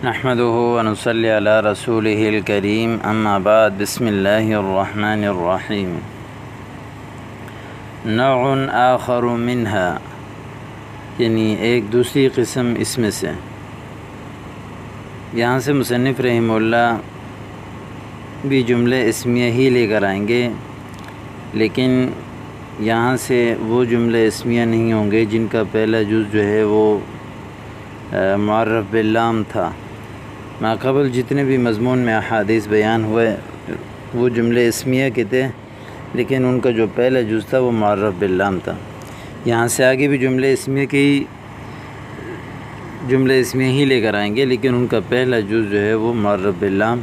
نحمده ونصلي على رسوله الكريم اما بعد بسم الله الرحمن الرحیم نوع آخر منها یعنی ایک دوسری قسم اس میں سے۔ یہاں سے مصنف رحمہ اللہ بھی جملے اسمیہ ہی لے کر آئیں گے، لیکن یہاں سے وہ جملے اسمیہ نہیں ہوں گے جن کا پہلا جز جو ہے وہ معرف باللام تھا۔ ماقبل جتنے بھی مضمون میں احادیث بیان ہوئے وہ جملے اسمیہ کے تھے، لیکن ان کا جو پہلا جز تھا وہ معرف باللام تھا۔ یہاں سے آگے بھی جملے اسمیہ ہی لے کر آئیں گے، لیکن ان کا پہلا جز جو ہے وہ معرف باللام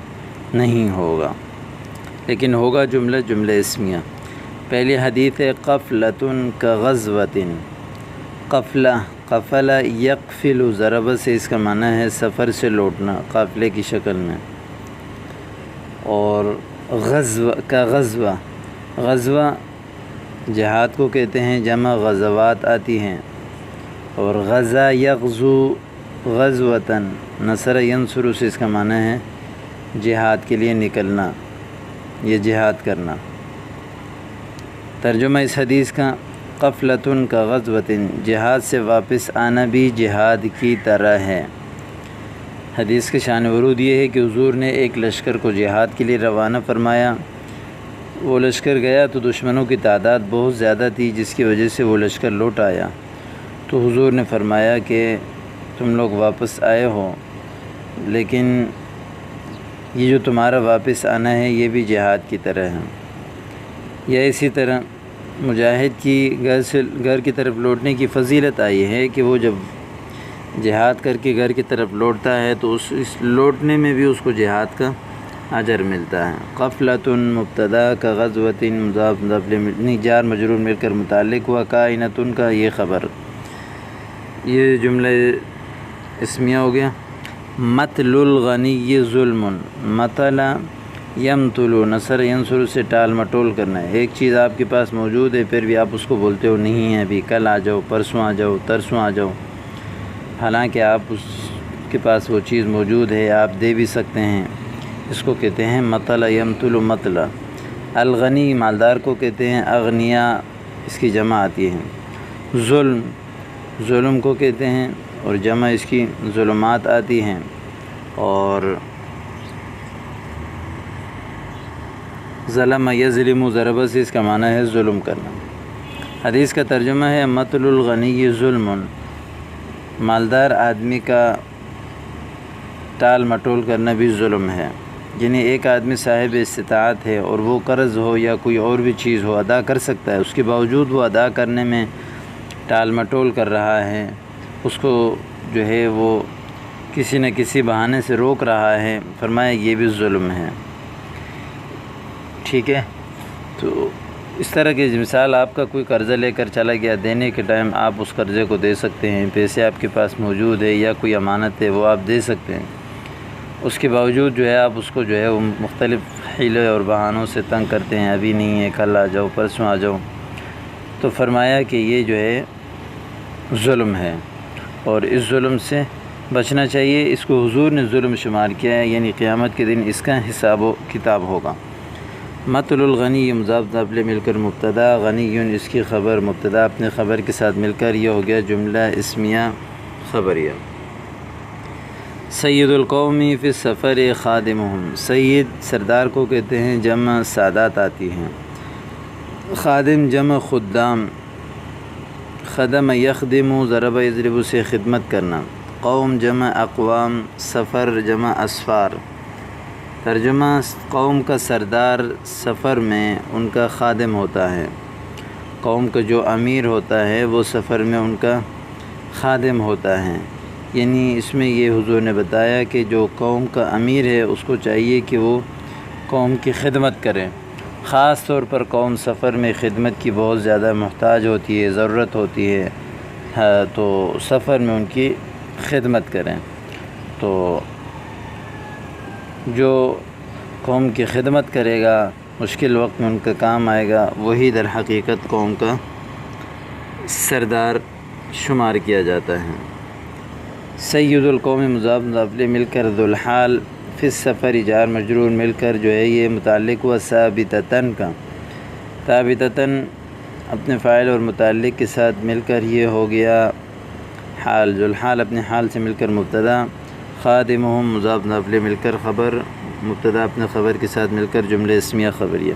نہیں ہوگا، لیکن ہوگا جملے اسمیہ۔ پہلی حدیث ہے قفلۃ کغزوۃ۔ قفلہ قفلہ یقفل ضرب سے اس کا معنی ہے سفر سے لوٹنا قافلے کی شکل میں، اور غزوہ کا غزوہ جہاد کو کہتے ہیں، جمع غزوات آتی ہیں، اور غزا یغزو غزوتاً نصر ینصر سے اس کا معنی ہے جہاد کے لیے نکلنا یا جہاد کرنا۔ ترجمہ اس حدیث کا قفلۃ کغزوۃ، جہاد سے واپس آنا بھی جہاد کی طرح ہے۔ حدیث کے شان ورود یہ ہے کہ حضور نے ایک لشکر کو جہاد کے لیے روانہ فرمایا۔ وہ لشکر گیا تو دشمنوں کی تعداد بہت زیادہ تھی، جس کی وجہ سے وہ لشکر لوٹ آیا۔ تو حضور نے فرمایا کہ تم لوگ واپس آئے ہو، لیکن یہ جو تمہارا واپس آنا ہے یہ بھی جہاد کی طرح ہے۔ یا اسی طرح مجاہد کی گھر کی طرف لوٹنے کی فضیلت آئی ہے کہ وہ جب جہاد کر کے گھر کی طرف لوٹتا ہے تو اس لوٹنے میں بھی اس کو جہاد کا اجر ملتا ہے۔ قفلۃ مبتدا کغزوۃ مضاف جار مجرور مل کر متعلق ہوا، کائنۃ کا یہ خبر، یہ جملہ اسمیہ ہو گیا۔ مطل الغنی ظلم، مطلع یمطل نصر ینصر سے ٹال مٹول کرنا ہے۔ ایک چیز آپ کے پاس موجود ہے پھر بھی آپ اس کو بولتے ہو نہیں ہے، ابھی کل آ جاؤ، پرسوں آ جاؤ، ترسوں آ جاؤ، حالانکہ آپ اس کے پاس وہ چیز موجود ہے، آپ دے بھی سکتے ہیں۔ اس کو کہتے ہیں مطلع یمطل مطلع۔ الغنی مالدار کو کہتے ہیں اغنیا، اس کی جمع آتی ہے۔ ظلم کو کہتے ہیں اور جمع اس کی ظلمات آتی ہیں، اور ظلم یظلم ضرب سے اس کا معنی ہے ظلم کرنا۔ حدیث کا ترجمہ ہے مطل الغنی ظلم، مالدار آدمی کا ٹال مٹول کرنا بھی ظلم ہے۔ یعنی ایک آدمی صاحب استطاعت ہے اور وہ قرض ہو یا کوئی اور بھی چیز ہو ادا کر سکتا ہے، اس کے باوجود وہ ادا کرنے میں ٹال مٹول کر رہا ہے، اس کو جو ہے وہ کسی نہ کسی بہانے سے روک رہا ہے، فرمایا یہ بھی ظلم ہے۔ ٹھیک ہے، تو اس طرح کی مثال، آپ کا کوئی قرضہ لے کر چلا گیا، دینے کے ٹائم آپ اس قرضے کو دے سکتے ہیں، پیسے آپ کے پاس موجود ہے یا کوئی امانت ہے وہ آپ دے سکتے ہیں، اس کے باوجود جو ہے آپ اس کو جو ہے وہ مختلف حیلے اور بہانوں سے تنگ کرتے ہیں، ابھی نہیں ہے، کل آ جاؤ، پرسوں آ جاؤ، تو فرمایا کہ یہ جو ہے ظلم ہے، اور اس ظلم سے بچنا چاہیے۔ اس کو حضور نے ظلم شمار کیا ہے، یعنی قیامت کے دن اس کا حساب و کتاب ہوگا۔ مطل الغنی مضاف قبل مل کر مبتدا، غنی اس کی خبر، مبتدا اپنے خبر کے ساتھ مل کر یہ ہو گیا جملہ اسمیہ خبریہ۔ سید القوم فی السفر خادمہم، سید سردار کو کہتے ہیں، جمع سادات آتی ہیں۔ خادم جمع خدام، خدم یخدم ضرب یضرب سے خدمت کرنا۔ قوم جمع اقوام، سفر جمع اسفار۔ ترجمہ قوم کا سردار سفر میں ان کا خادم ہوتا ہے، قوم کا جو امیر ہوتا ہے وہ سفر میں ان کا خادم ہوتا ہے۔ یعنی اس میں یہ حضور نے بتایا کہ جو قوم کا امیر ہے اس کو چاہیے کہ وہ قوم کی خدمت کرے، خاص طور پر قوم سفر میں خدمت کی بہت زیادہ محتاج ہوتی ہے، ضرورت ہوتی ہے، تو سفر میں ان کی خدمت کریں۔ تو جو قوم کی خدمت کرے گا، مشکل وقت میں ان کا کام آئے گا، وہی در حقیقت قوم کا سردار شمار کیا جاتا ہے۔ سید القوم مضاف مضاف الیہ مل کر ذو الحال فی السفر جار مجرور مل کر جو ہے یہ متعلق ہوا ثابتتاً کا، ثابتتاً اپنے فاعل اور متعلق کے ساتھ مل کر یہ ہو گیا حال، ذو الحال اپنے حال سے مل کر مبتدا، خادمہم مضاف مضاف الیہ مل کر خبر، مبتدا اپنے خبر کے ساتھ مل کر جملہ اسمیہ خبریہ۔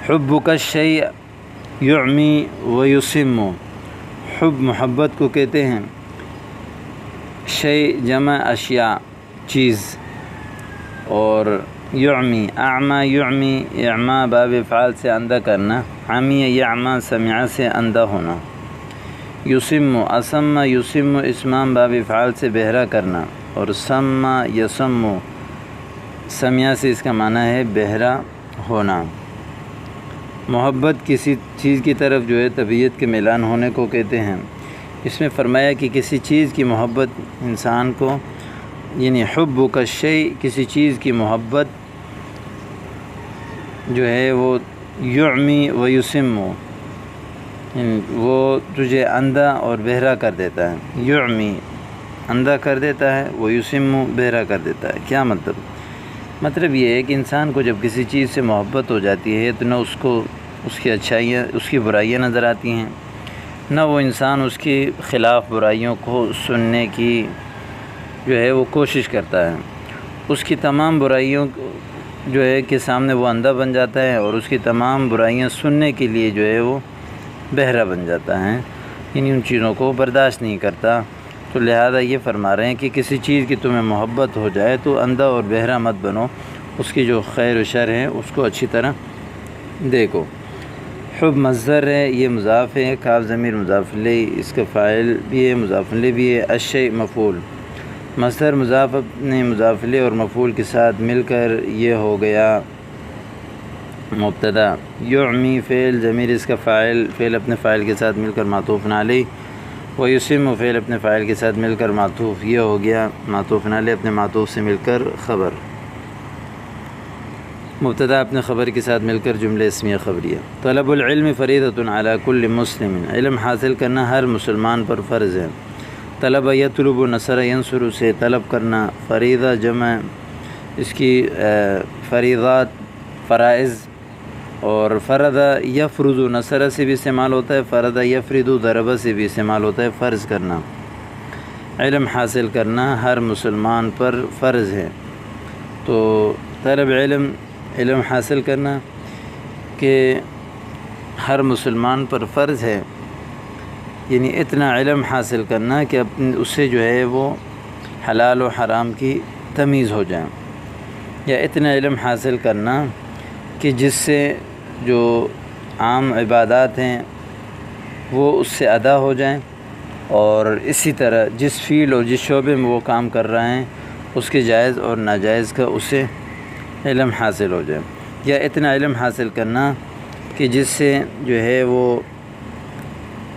حبک الشیء یعمی و یسم، حب محبت کو کہتے ہیں، شیء جمع اشیاء چیز، اور یعمی اعمی یعمی، اعما باب افعال سے اندھا کرنا، عمی یعما سمع سے اندھا ہونا، یسم اسم یسم اسمام باب افعال سے بہرا کرنا، اور سم یسم سمع سے اس کا معنی ہے بہرا ہونا۔ محبت کسی چیز کی طرف جو ہے طبیعت کے میلان ہونے کو کہتے ہیں۔ اس میں فرمایا کہ کسی چیز کی محبت انسان کو، یعنی حبک الشیء کسی چیز کی محبت جو ہے وہ یعمی و یسم، وہ تجھے اندھا اور بہرا کر دیتا ہے، یعمی اندھا کر دیتا ہے، وہ یسم بہرا کر دیتا ہے۔ کیا مطلب یہ ہے کہ انسان کو جب کسی چیز سے محبت ہو جاتی ہے تو نہ اس کو اس کی اچھائیاں اس کی برائیاں نظر آتی ہیں، نہ وہ انسان اس کے خلاف برائیوں کو سننے کی جو ہے وہ کوشش کرتا ہے، اس کی تمام برائیوں جو ہے کہ سامنے وہ اندھا بن جاتا ہے، اور اس کی تمام برائیاں سننے کے لیے جو ہے وہ بہرا بن جاتا ہے، یعنی ان چیزوں کو برداشت نہیں کرتا۔ تو لہذا یہ فرما رہے ہیں کہ کسی چیز کی تمہیں محبت ہو جائے تو اندھا اور بہرا مت بنو، اس کی جو خیر و شر ہے اس کو اچھی طرح دیکھو۔ حب مصدر ہے، یہ مضاف ہے، کاف ضمیر مضاف الیہ، اس کا فاعل بھی ہے مضاف الیہ بھی ہے، الشیء مفعول، مصدر مضاف اپنے مضاف الیہ اور مفعول کے ساتھ مل کر یہ ہو گیا مبتدا، یعمی فعل ضمیر اس کا فاعل، فعل اپنے فاعل کے ساتھ مل کر معطوف علیہ، و یسم فعل اپنے فاعل کے ساتھ مل کر معطوف، یہ ہو گیا معطوف علیہ اپنے معطوف سے مل کر خبر، مبتدا اپنے خبر کے ساتھ مل کر جملہ اسمیہ خبریہ۔ طلب العلم فریضۃ علی کل مسلم، علم حاصل کرنا ہر مسلمان پر فرض ہے۔ طلب یطلب نصر ینصر سے طلب کرنا، فریضہ جمع اس کی فریضات فرائض، اور فرض یفرض نصر سے بھی استعمال ہوتا ہے، فرض یفرض ضرب سے بھی استعمال ہوتا ہے، فرض کرنا۔ علم حاصل کرنا ہر مسلمان پر فرض ہے۔ تو طلب علم حاصل کرنا کہ ہر مسلمان پر فرض ہے، یعنی اتنا علم حاصل کرنا کہ اس سے جو ہے وہ حلال و حرام کی تمیز ہو جائے، یا اتنا علم حاصل کرنا کہ جس سے جو عام عبادات ہیں وہ اس سے ادا ہو جائیں، اور اسی طرح جس فیلڈ اور جس شعبے میں وہ کام کر رہے ہیں اس کے جائز اور ناجائز کا اسے علم حاصل ہو جائے، یا اتنا علم حاصل کرنا کہ جس سے جو ہے وہ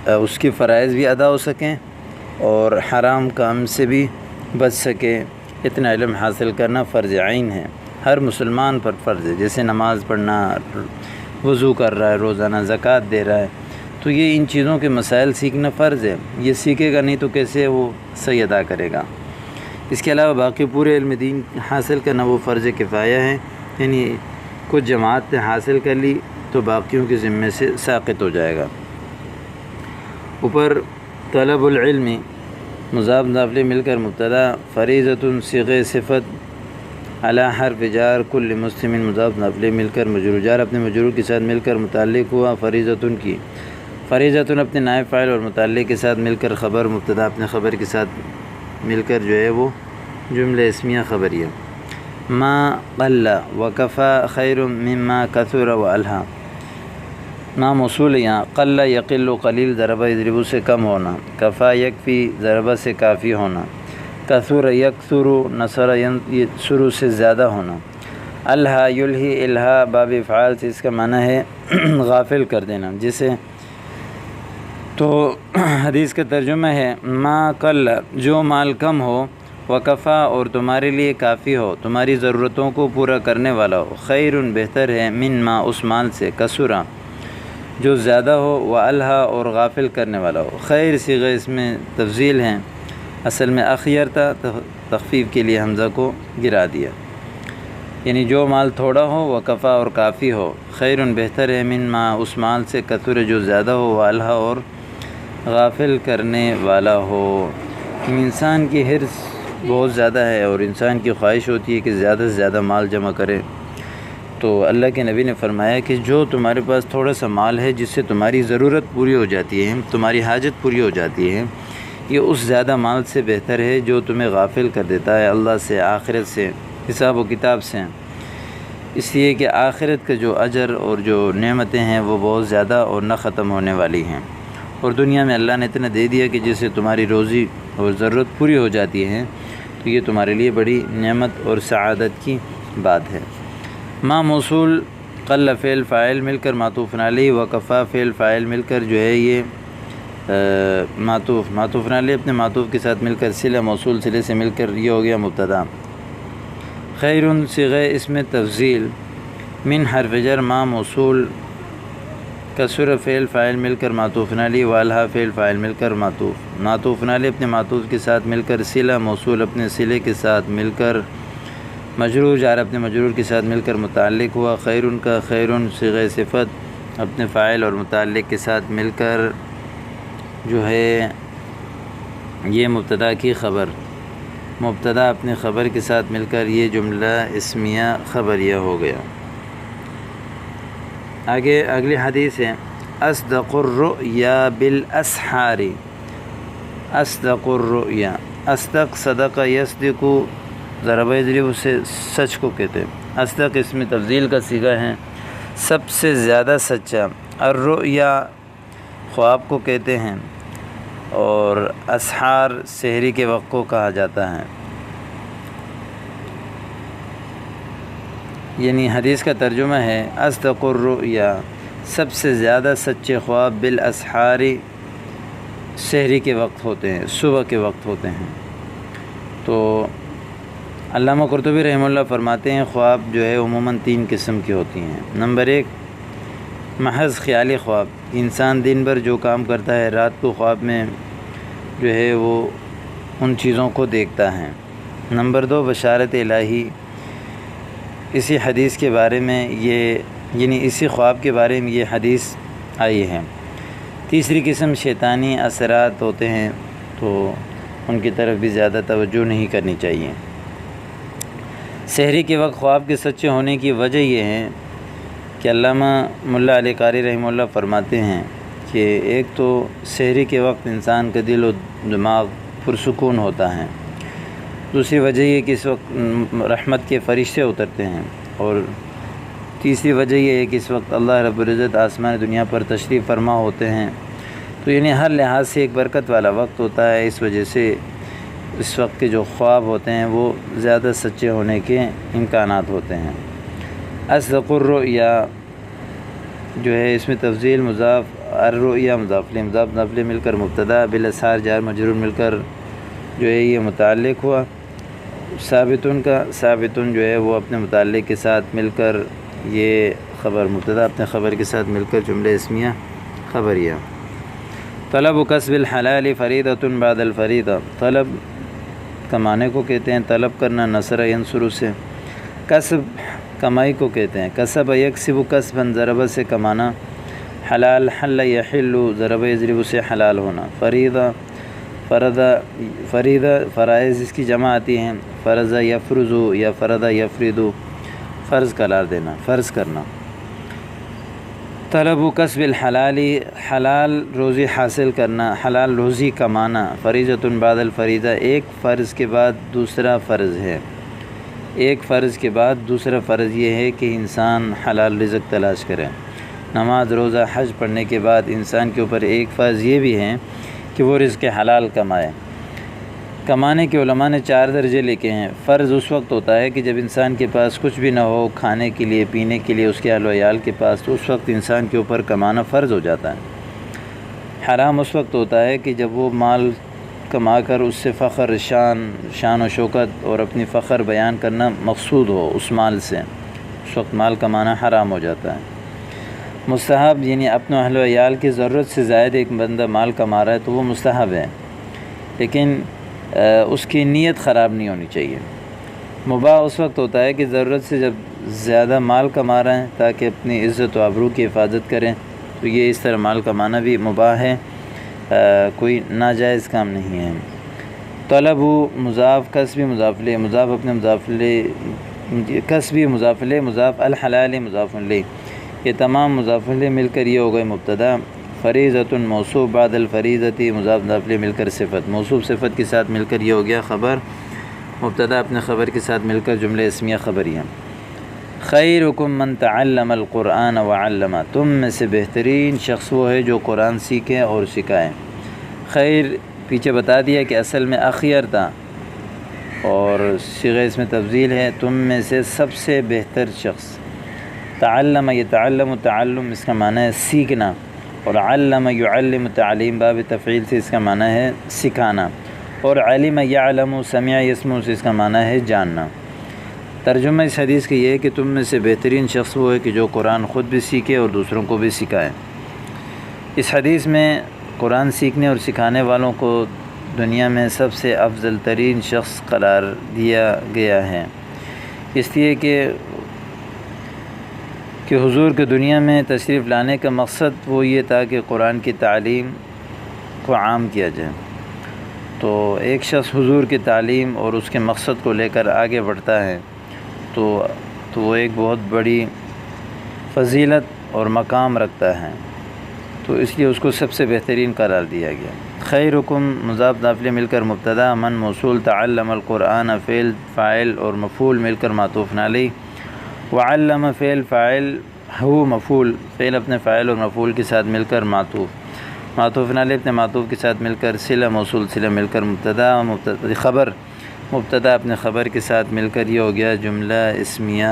اس کی فرائض بھی ادا ہو سکیں اور حرام کام سے بھی بچ سکے، اتنا علم حاصل کرنا فرض عین ہے، ہر مسلمان پر فرض ہے۔ جیسے نماز پڑھنا، وضو کر رہا ہے روزانہ، زکوٰۃ دے رہا ہے، تو یہ ان چیزوں کے مسائل سیکھنا فرض ہے، یہ سیکھے گا نہیں تو کیسے وہ صحیح ادا کرے گا۔ اس کے علاوہ باقی پورے علم دین حاصل کرنا وہ فرض کفایہ ہے، یعنی کچھ جماعت نے حاصل کر لی تو باقیوں کے ذمے سے ساقط ہو جائے گا۔ اوپر طلب العلم مضاف مضاف الیہ مل کر مبتدا، فریضۃ صیغہ صفت، علی حرف جار کل مسلم مضاف مضاف الیہ مل کر مجرور جار اپنے مجرور کے ساتھ مل کر متعلق ہوا فریضۃ کی، فریضۃ اپنے نائب فاعل اور متعلق کے ساتھ مل کر خبر، مبتدا اپنے خبر کے ساتھ مل کر جو ہے وہ جملہ اسمیہ خبریہ۔ ما قل وکفا خیر مما کثر والہا، ما موصول ہے یہاں، قل یقل قلیل ضربہ یضرب سے کم ہونا، کفا یکفی ضربہ سے کافی ہونا، کثر یکثر نصر ینصر سے زیادہ ہونا، الہا یلہی الہا باب افعال سے اس کا معنی ہے غافل کر دینا جسے۔ تو حدیث کا ترجمہ ہے ما قل جو مال کم ہو، وکفا اور تمہارے لیے کافی ہو، تمہاری ضرورتوں کو پورا کرنے والا ہو، خیر بہتر ہے من ما اس مال سے، کثرا جو زیادہ ہو، و الہا اور غافل کرنے والا ہو۔ خیر صیغہ اس میں تفضیل ہیں، اصل میں اخیر تھا، تخفیف کے لیے حمزہ کو گرا دیا، یعنی جو مال تھوڑا ہو وہ کفا اور کافی ہو، خیر بہتر ہے من ما اس مال سے کثر جو زیادہ ہو، والہ اور غافل کرنے والا ہو۔ انسان کی حرص بہت زیادہ ہے اور انسان کی خواہش ہوتی ہے کہ زیادہ سے زیادہ مال جمع کرے، تو اللہ کے نبی نے فرمایا کہ جو تمہارے پاس تھوڑا سا مال ہے جس سے تمہاری ضرورت پوری ہو جاتی ہے، تمہاری حاجت پوری ہو جاتی ہے، یہ اس زیادہ مال سے بہتر ہے جو تمہیں غافل کر دیتا ہے اللہ سے، آخرت سے، حساب و کتاب سے۔ اس لیے کہ آخرت کا جو اجر اور جو نعمتیں ہیں وہ بہت زیادہ اور نہ ختم ہونے والی ہیں، اور دنیا میں اللہ نے اتنا دے دیا کہ جس سے تمہاری روزی اور ضرورت پوری ہو جاتی ہے، تو یہ تمہارے لیے بڑی نعمت اور سعادت کی بات ہے۔ ما موصول قل فعل فاعل مل کر معطوف علیہ، وکفا فعل فاعل مل کر جو ہے یہ معطوف علیہ اپنے معطوف کے ساتھ مل کر صلہ موصول صلے سے مل کر یہ ہو گیا مبتدا۔ خیر صیغہ اسم تفضیل من حرف جر ما موصول کسر فعل فاعل مل کر معطوف علیہ، والہ فعل فاعل مل کر معطوف علیہ اپنے معطوف کے ساتھ مل کر صلہ موصول اپنے صلے کے ساتھ مل کر مجرور جار اپنے مجرور کے ساتھ مل کر متعلق ہوا۔ خیر کا خیر صیغہ صفت اپنے فاعل اور متعلق کے ساتھ مل کر جو ہے یہ مبتدا کی خبر، مبتدا اپنے خبر کے ساتھ مل کر یہ جملہ اسمیہ خبریہ ہو گیا۔ آگے اگلی حدیث ہے اصدق الرؤیا بالاسحار۔ اصدق الرؤیا، اصدق صدق یصدق ضرب یضرب سے سچ کو کہتے ہیں۔ اصدق اسم تفضیل کا صیغہ ہے، سب سے زیادہ سچا۔ الرؤیا خواب کو کہتے ہیں، اور اسحار سحری کے وقت کو کہا جاتا ہے۔ یعنی حدیث کا ترجمہ ہے اصدق الرؤیا، سب سے زیادہ سچے خواب بالاسحار سحری کے وقت ہوتے ہیں، صبح کے وقت ہوتے ہیں۔ تو علامہ قرطبی رحمہ اللہ فرماتے ہیں خواب جو ہے عموماً 3 قسم کی ہوتی ہیں۔ نمبر 1 محض خیالی خواب، انسان دن بھر جو کام کرتا ہے رات کو خواب میں جو ہے وہ ان چیزوں کو دیکھتا ہے۔ نمبر 2 بشارت الہی، اسی حدیث کے بارے میں یعنی اسی خواب کے بارے میں یہ حدیث آئی ہے۔ تیسری قسم شیطانی اثرات ہوتے ہیں، تو ان کی طرف بھی زیادہ توجہ نہیں کرنی چاہیے۔ سحری کے وقت خواب کے سچے ہونے کی وجہ یہ ہے کہ علامہ ملا علی قاری رحمہ اللہ فرماتے ہیں کہ ایک تو سحری کے وقت انسان کا دل و دماغ پرسکون ہوتا ہے، دوسری وجہ یہ کہ اس وقت رحمت کے فرشتے اترتے ہیں، اور تیسری وجہ یہ ہے کہ اس وقت اللہ رب العزت آسمان دنیا پر تشریف فرما ہوتے ہیں، تو یعنی ہر لحاظ سے ایک برکت والا وقت ہوتا ہے۔ اس وجہ سے اس وقت کے جو خواب ہوتے ہیں وہ زیادہ سچے ہونے کے امکانات ہوتے ہیں۔ اصدق الرؤیا جو ہے اس میں تفضیل مضاف، الرؤیا مضاف الیہ مل کر مبتدا، بالاسحار جار مجرور مل کر جو ہے یہ متعلق ہوا۔ ثابتن کا ثابتن جو ہے وہ اپنے متعلق کے ساتھ مل کر یہ خبر، مبتدا اپنے خبر کے ساتھ مل کر جملہ اسمیہ خبریہ۔ طلب و کسب الحلال فریضۃ بعد الفریضہ، طلب کمانے کو کہتے ہیں، طلب کرنا نصر ینصر سے۔ کسب کمائی کو کہتے ہیں، کسب یکسب کسبا ضرب سے کمانا، حلال حل یحل ضرب یضرب سے حلال ہونا۔ فریضہ فریضہ فرائض اس کی جمع آتی ہیں، فرض یفرض یا فرض یفرض، فرض قرار دینا، فرض کرنا۔ طلب و کسب الحلال، حلال روزی حاصل کرنا، حلال روزی کمانا۔ فریضۃ بعد الفریضہ، ایک فرض کے بعد دوسرا فرض ہے، ایک فرض کے بعد دوسرا فرض یہ ہے کہ انسان حلال رزق تلاش کرے۔ نماز روزہ حج پڑھنے کے بعد انسان کے اوپر ایک فرض یہ بھی ہے کہ وہ رزق حلال کمائے۔ کمانے کے علماء نے 4 درجے لکھے ہیں۔ فرض اس وقت ہوتا ہے کہ جب انسان کے پاس کچھ بھی نہ ہو، کھانے کے لیے پینے کے لیے اس کے اہل و عیال کے پاس، تو اس وقت انسان کے اوپر کمانا فرض ہو جاتا ہے۔ حرام اس وقت ہوتا ہے کہ جب وہ مال کما کر اس سے فخر، شان و شوکت اور اپنی فخر بیان کرنا مقصود ہو اس مال سے، اس وقت مال کمانا حرام ہو جاتا ہے۔ مستحب یعنی اپنے اہل و عیال کی ضرورت سے زائد ایک بندہ مال کما رہا ہے تو وہ مستحب ہے، لیکن اس کی نیت خراب نہیں ہونی چاہیے۔ مباح اس وقت ہوتا ہے کہ ضرورت سے جب زیادہ مال کما رہے ہیں تاکہ اپنی عزت و آبرو کی حفاظت کریں، تو یہ اس طرح مال کمانا بھی مباح ہے، کوئی ناجائز کام نہیں ہے۔ طلب مضاف کسبی مضاف الیہ، مضاف اپنے مضاف الیہ، کسبی مضاف الیہ، مضاف الحلال مضاف الیہ، یہ تمام مضاف الیہ مل کر یہ ہو گئے مبتدا۔ فریضۃ موصوف بعد الفریضۃ، مضاف مضاف الیہ مل کر صفت، موصوف صفت کے ساتھ مل کر یہ ہو گیا خبر، مبتدا اپنے خبر کے ساتھ مل کر جملہ اسمیہ خبریہ۔ خیرکم من تعلم القرآن وعلمہ، تم میں سے بہترین شخص وہ ہے جو قرآن سیکھے اور سکھائے۔ خیر پیچھے بتا دیا کہ اصل میں اخیر تھا اور صیغہ اس میں تفضیل ہے، تم میں سے سب سے بہتر شخص۔ تعلم، یہ تعلم و تعلم اس کا معنی ہے سیکھنا، اور علم یعلم تعلیم باب تفعیل سے اس کا معنی ہے سکھانا، اور علم یعلم سمع یسمع سے اس کا معنی ہے جاننا۔ ترجمہ اس حدیث کا یہ ہے کہ تم میں سے بہترین شخص وہ ہے کہ جو قرآن خود بھی سیکھے اور دوسروں کو بھی سکھائے۔ اس حدیث میں قرآن سیکھنے اور سکھانے والوں کو دنیا میں سب سے افضل ترین شخص قرار دیا گیا ہے، اس لیے کہ حضور کے دنیا میں تشریف لانے کا مقصد وہ یہ تھا کہ قرآن کی تعلیم کو عام کیا جائے۔ تو ایک شخص حضور کی تعلیم اور اس کے مقصد کو لے کر آگے بڑھتا ہے تو وہ ایک بہت بڑی فضیلت اور مقام رکھتا ہے، تو اس لیے اس کو سب سے بہترین قرار دیا گیا۔ خیرکم مضاف مضاف الیہ مل کر مبتدا، من موصول، تعلم القرآن فعل فاعل اور مفعول مل کر معطوف علیہ، وعلم فعل فاعل ہو مفعول، فعل اپنے فاعل اور مفعول کے ساتھ مل کر معطوف علیہ اپنے معطوف کے ساتھ مل کر صلہ موصول، صلہ مل کر مبتدا، خبر مبتدا اپنے خبر کے ساتھ مل کر یہ ہو گیا جملہ اسمیہ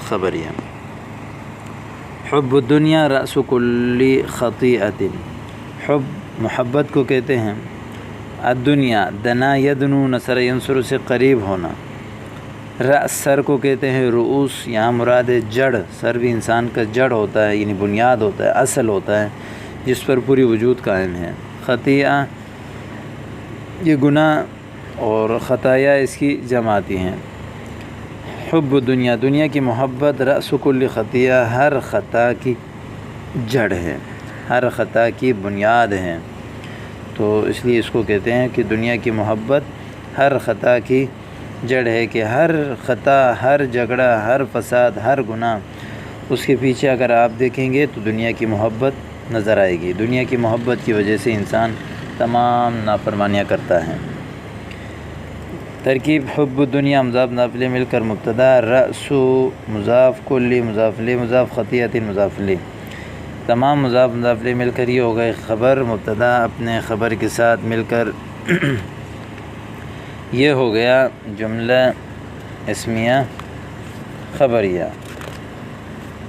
خبریہ۔ حب الدنیا رأس کل خطیئۃ، حب محبت کو کہتے ہیں، الدنیا دنا یدنو نصر ینصر سے قریب ہونا، رأس سر کو کہتے ہیں، رؤوس یہاں مراد ہے جڑ، سر بھی انسان کا جڑ ہوتا ہے، یعنی بنیاد ہوتا ہے، اصل ہوتا ہے جس پر پوری وجود قائم ہے۔ خطیئہ یہ گناہ اور خطایا اس کی جماعتی ہیں۔ حب دنیا، دنیا کی محبت، رأس کل خطیہ ہر خطا کی جڑ ہے، ہر خطا کی بنیاد ہے، تو اس لیے اس کو کہتے ہیں کہ دنیا کی محبت ہر خطا کی جڑ ہے، کہ ہر خطا، ہر جھگڑا، ہر فساد، ہر گناہ، اس کے پیچھے اگر آپ دیکھیں گے تو دنیا کی محبت نظر آئے گی۔ دنیا کی محبت کی وجہ سے انسان تمام نافرمانیاں کرتا ہے۔ ترکیب حب الدنیا مضاف مضاف الیہ مل کر مبتدا، رأس مضاف کل مضاف الیہ مضاف خطیئۃ مضاف الیہ، تمام مضاف مضاف الیہ مل کر یہ ہو گئے خبر، مبتدا اپنے خبر کے ساتھ مل کر یہ ہو گیا جملہ اسمیہ خبریہ۔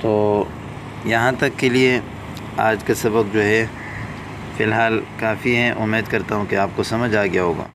تو یہاں تک کے لیے آج کا سبق جو ہے فی الحال کافی ہے، امید کرتا ہوں کہ آپ کو سمجھ آ گیا ہوگا۔